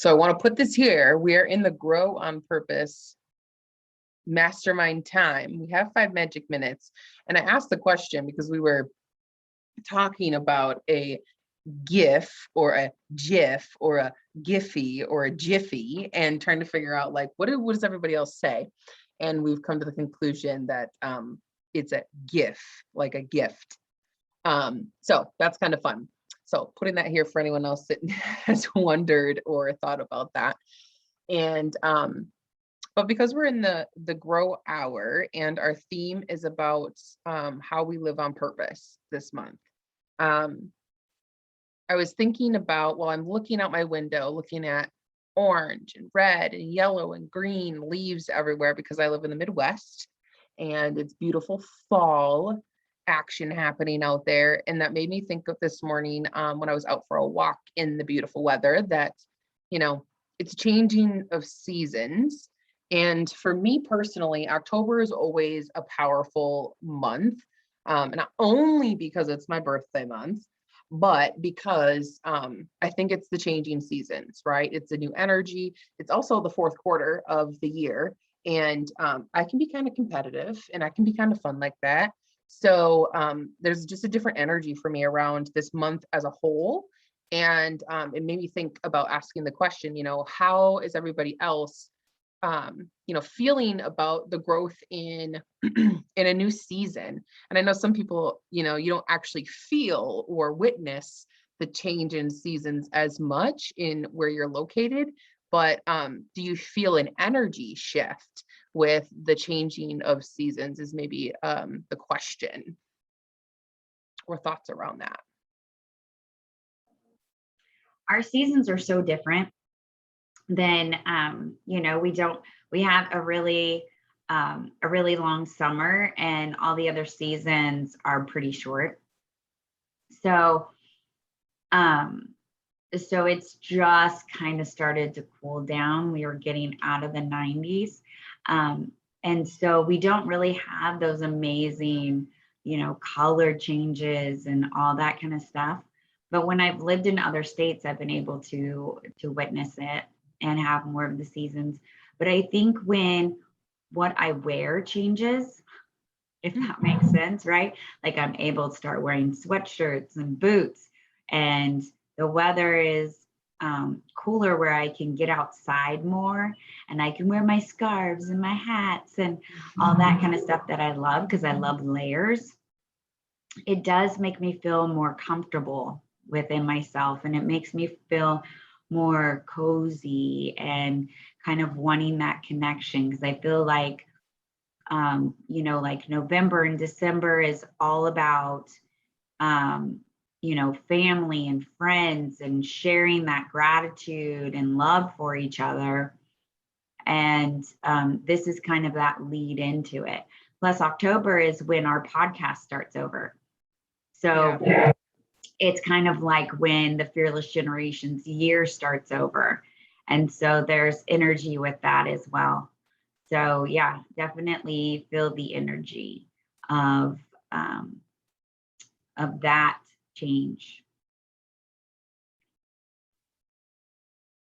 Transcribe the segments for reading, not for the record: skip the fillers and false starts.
So I want to put this here. We are in the Grow on Purpose mastermind time. We have 5 magic minutes. And I asked the question because we were talking about a GIF or a GIF or a Giphy or a Jiffy and trying to figure out like, what does everybody else say? And we've come to the conclusion that it's a GIF, like a gift. So that's kind of fun. So putting that here for anyone else that has wondered or thought about that. And but because we're in the Grow Hour and our theme is about how we live on purpose this month. I was thinking about, while I'm looking out my window, looking at orange and red and yellow and green leaves everywhere because I live in the Midwest and it's beautiful fall action happening out there. And that made me think of this morning when I was out for a walk in the beautiful weather that, it's changing of seasons. And for me personally, October is always a powerful month. And not only because it's my birthday month, but because I think it's the changing seasons, right? It's a new energy. It's also the 4th quarter of the year. And I can be kind of competitive and I can be kind of fun like that. So there's just a different energy for me around this month as a whole. And it made me think about asking the question, how is everybody else feeling about the growth in in a new season? And I know some people, you don't actually feel or witness the change in seasons as much in where you're located, but do you feel an energy shift with the changing of seasons is maybe the question, or thoughts around that? Our seasons are so different than we have a really long summer and all the other seasons are pretty short. So it's just kind of started to cool down. We were getting out of the 90s. And so we don't really have those amazing, color changes and all that kind of stuff. But when I've lived in other states, I've been able to witness it and have more of the seasons. But I think when what I wear changes, if that makes sense, right? Like I'm able to start wearing sweatshirts and boots, and the weather is cooler where I can get outside more and I can wear my scarves and my hats and all that kind of stuff that I love because I love layers. It does make me feel more comfortable within myself, and it makes me feel more cozy and kind of wanting that connection, because I feel like like November and December is all about family and friends and sharing that gratitude and love for each other. And this is kind of that lead into it. Plus October is when our podcast starts over. So yeah. It's kind of like when the Fearless Generations year starts over. And so there's energy with that as well. So yeah, definitely feel the energy of that change.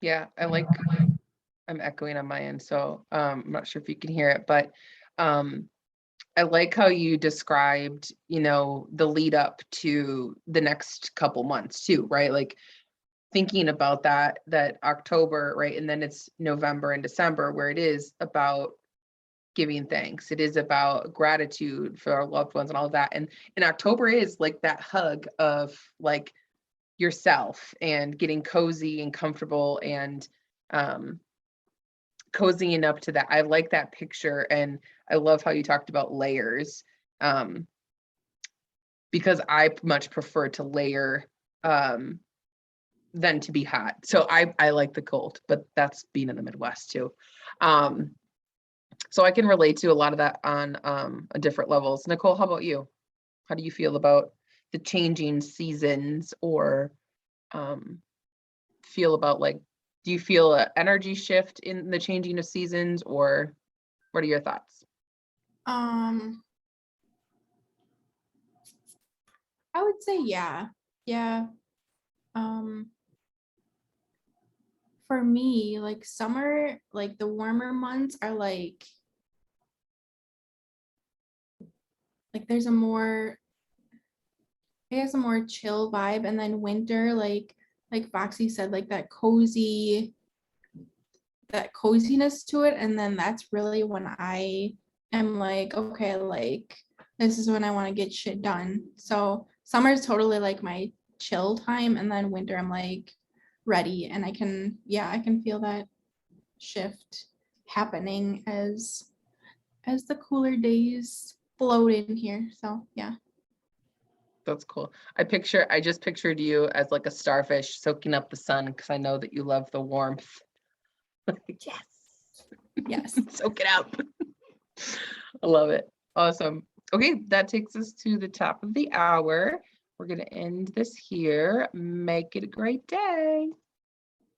Yeah, I'm echoing on my end, so I'm not sure if you can hear it, but I like how you described, the lead up to the next couple months too, right? Like thinking about that October, right? And then it's November and December where it is about giving thanks. It is about gratitude for our loved ones and all of that. And October is like that hug of like yourself and getting cozy and comfortable and cozying up to that. I like that picture. And I love how you talked about layers, because I much prefer to layer than to be hot. So I like the cold, but that's being in the Midwest too. So I can relate to a lot of that on different levels. Nicole, how about you? How do you feel about the changing seasons, or feel about like, do you feel an energy shift in the changing of seasons, or what are your thoughts? I would say yeah. for me, like summer, like the warmer months are like there's a more, I guess a more chill vibe, and then winter, like Foxy said, like that coziness to it, and then that's really when I am like, okay, like this is when I want to get shit done. So summer is totally like my chill time, and then winter I'm like ready, and I can feel that shift happening as the cooler days float in here. So yeah. That's cool. I just pictured you as like a starfish soaking up the sun because I know that you love the warmth. Yes. Yes. Soak it up. I love it. Awesome. Okay, that takes us to the top of the hour. We're going to end this here. Make it a great day.